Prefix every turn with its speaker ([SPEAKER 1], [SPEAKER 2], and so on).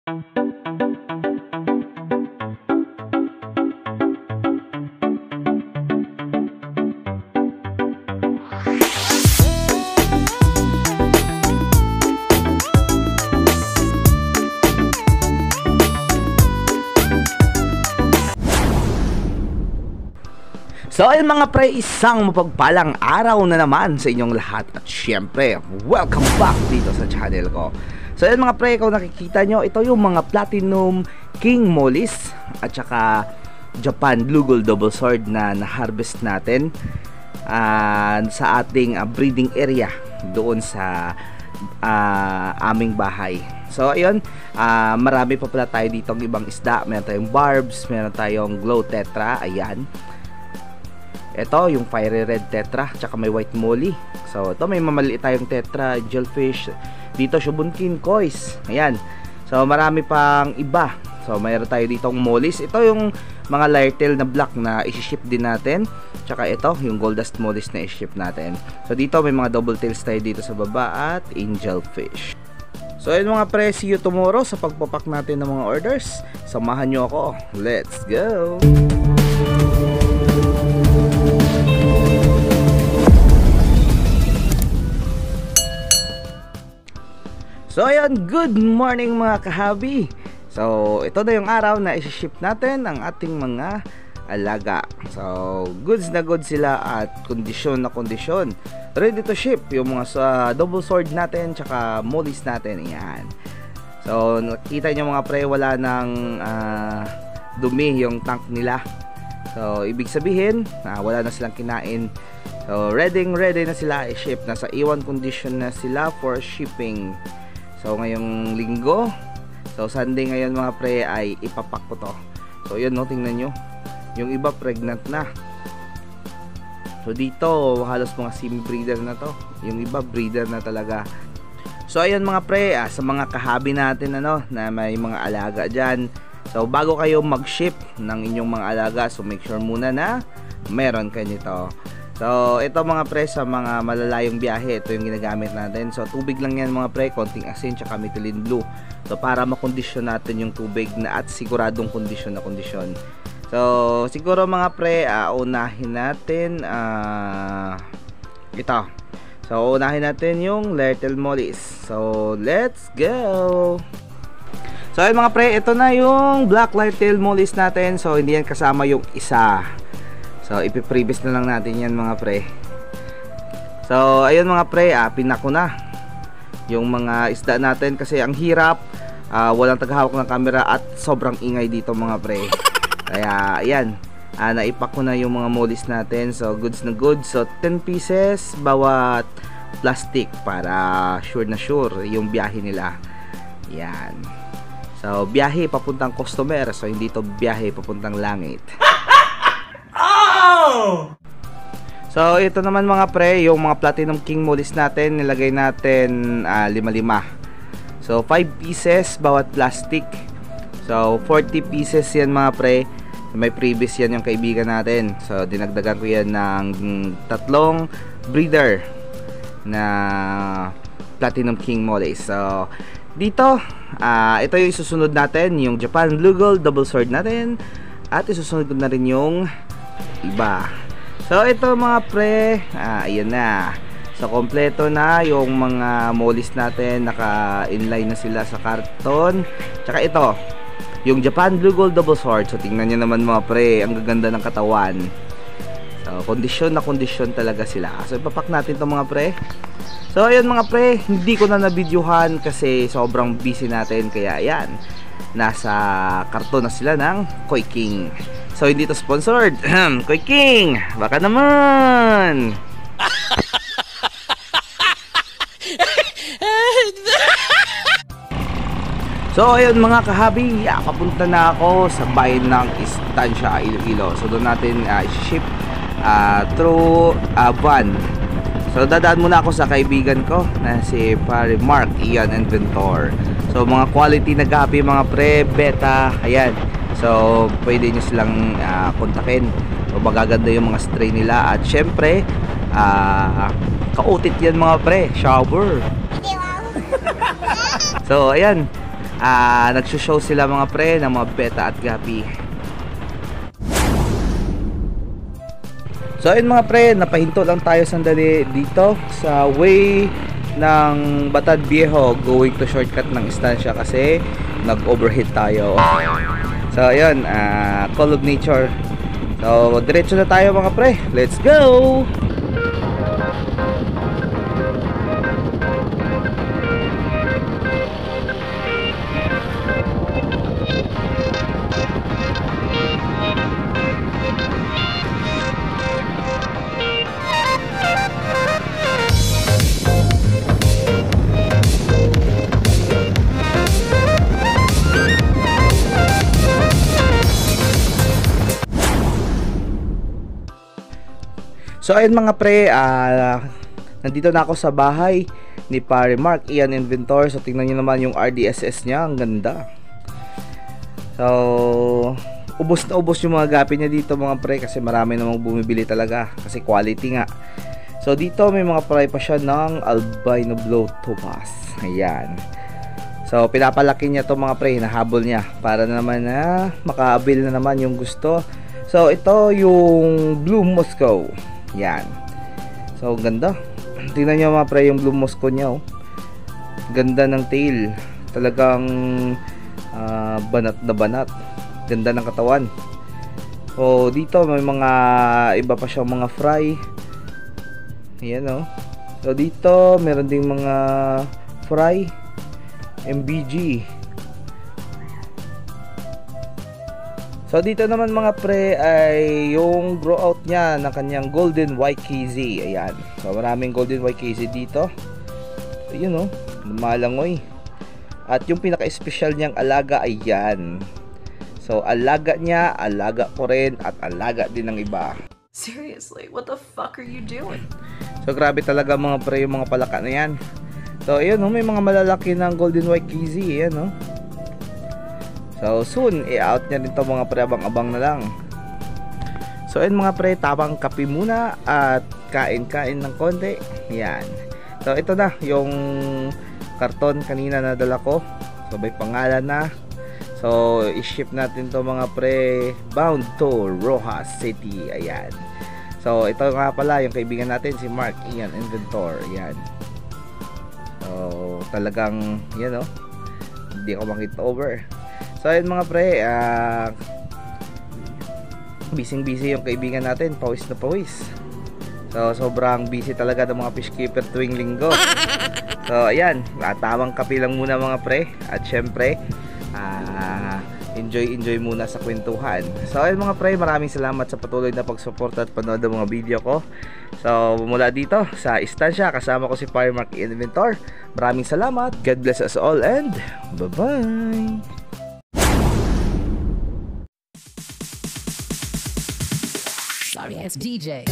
[SPEAKER 1] So ayun mga pre, isang mapagpalang araw na naman sa inyong lahat. At syempre, welcome back dito sa channel ko. So ayun mga pre, kung nakikita nyo, ito yung mga Platinum King Mollies at saka Japan Blue Gold Double Sword na na-harvest natin sa ating breeding area doon sa aming bahay. So ayun, marami pa pala tayo dito ng ibang isda. Meron tayong barbs, meron tayong glow tetra, ayan. Ito yung fiery red tetra, tsaka may white molly. So ito may mamaliit tayong tetra, jellyfish. Dito shubunkin kois. Ayan. So marami pang iba. So mayroon tayo ditong mollies. Ito yung mga lyretail na black na isi-ship din natin. Tsaka ito yung gold dust mollies na isi-ship natin. So dito may mga double tails tayo dito sa baba at angel fish. So ayun mga pre, see you tomorrow sa pagpapak natin ng mga orders. Samahan nyo ako. Let's go! So ayun, good morning mga kahabi. So ito na yung araw na isi-ship natin ang ating mga alaga. So goods na goods sila at kondisyon na kondisyon. Ready to ship yung mga double sword natin tsaka mollies natin. Ayan. So nakita nyo mga pre, wala nang dumi yung tank nila. So ibig sabihin wala na silang kinain. So ready na sila i-ship. Nasa iwan condition na sila for shipping. So ngayong linggo, so Sunday ngayon mga pre ay ipapak ko to. So yun no, tingnan nyo, yung iba pregnant na. So dito halos mga semi-breeder na to. Yung iba breeder na talaga. So ayun mga pre, sa mga kahabi natin na may mga alaga dyan. So bago kayo mag-ship ng inyong mga alaga, so make sure muna na meron kayo nito. So ito mga pre, sa mga malalayong biyahe, ito yung ginagamit natin. So tubig lang yan mga pre, konting asin tsaka methylene blue. So para makondisyon natin yung tubig na at siguradong kondisyon na kondisyon. So siguro mga pre, unahin natin ito. So unahin natin yung lyretail mollies. So let's go! So ayun mga pre, ito na yung black lyretail mollies natin. So hindi yan kasama yung isa. So ipiprevious na lang natin yan mga pre. So ayun mga pre, pinako na yung mga isda natin kasi ang hirap, walang taghawak ng camera at sobrang ingay dito mga pre. Kaya ayan, naipak ko na yung mga mollies natin. So goods na goods. So 10 pieces bawat plastic para sure na sure yung biyahe nila. Yan. So biyahe papuntang customer. So hindi to biyahe papuntang langit. So ito naman mga pre, yung mga Platinum King mollies natin, nilagay natin 5-5. So 5 pieces bawat plastic. So 40 pieces yan mga pre. May previous yan yung kaibigan natin. So dinagdagan ko yan ng 3 breeder na Platinum King mollies. So dito, ito yung isusunod natin, yung Japan Blue Gold Double Sword natin. At isusunod ko na rin yung iba. So ito mga pre, ayan na. So kompleto na yung mga mollies natin, naka-inline na sila sa karton. Tsaka ito, yung Japan Blue Gold Double Sword. So tingnan nyo naman mga pre, ang gaganda ng katawan. So kondisyon na kondisyon talaga sila. So ipapak natin to mga pre. So ayun mga pre, hindi ko na na-videohan kasi sobrang busy natin. Kaya ayan, nasa karton na sila ng Koi King. So hindi to sponsored. Koi King, baka naman. So ayun mga kahabi, papunta na ako sa bayan ng Estancia, Iloilo. So doon natin ship through van. So dadaan muna ako sa kaibigan ko na si Pare Mark Ian Inventor. So mga quality na gabi mga pre, beta, ayan. So pwede nyo silang kontakin. So magaganda yung mga stray nila. At syempre kautit yan mga pre, shower. So ayan, nagsushow sila mga pre ng mga beta at gapi. So ayun mga pre, napahinto lang tayo sandali dito sa way ng Batad Viejo going to shortcut ng Estancia kasi nag-overheat tayo. So ayun, call of nature. So diretso na tayo mga pre, let's go! So ayun mga pre, nandito na ako sa bahay ni Pare Mark Ian Inventor. So tingnan nyo naman yung RDSS niya, ang ganda. So ubos na ubos yung mga gapi niya dito mga pre kasi marami namang bumibili talaga kasi quality nga. So dito may mga pre pa siya ng albino blue topaz. Ayan. So pinapalaki niya to mga pre, hinahabol niya para naman na makaabil na naman yung gusto. So ito yung Blue Moscow. Yan. So ganda. Tingnan nyo mga pre yung Blue Moscow nya. Ganda ng tail. Talagang banat na banat. Ganda ng katawan. So dito may mga iba pa siyang mga fry. Ayan o. So dito meron ding mga fry MBG. So dito naman mga pre ay yung grow out niya ng kanyang Golden YKZ. Ayan. So maraming Golden YKZ dito. Ayun oh, lumalangoy. At yung pinaka-special niyang alaga ay yan. So alaga niya, alaga ko rin at alaga din ng iba.
[SPEAKER 2] Seriously, what the fuck are you doing?
[SPEAKER 1] So grabe talaga mga pre yung mga palaka na yan. So ayun oh, may mga malalaki ng Golden YKZ. Ayan oh. So soon, i-out niya rin to mga pre, abang-abang na lang. So ayun mga pre, tabang kape muna at kain-kain ng konti. Yan. So ito na, yung karton kanina na dala ko. So may pangalan na. So i-ship natin to mga pre, bound to Rojas City. Ayan. So ito nga pala, yung kaibigan natin, si Mark Ian Inventor. Ayan. So talagang, yan o. Hindi ako makita over. So ayun mga pre, busy yung kaibigan natin, pawis na pawis. So sobrang busy talaga ng mga fish keeper tuwing linggo. So ayan, tamang kape lang muna mga pre. At syempre, enjoy muna sa kwentuhan. So ayun mga pre, maraming salamat sa patuloy na pagsuporta at panood ng mga video ko. So mula dito sa Estancia, kasama ko si Pare Mark Inventor. Maraming salamat, God bless us all and bye bye.
[SPEAKER 2] Sorry, it's DJ.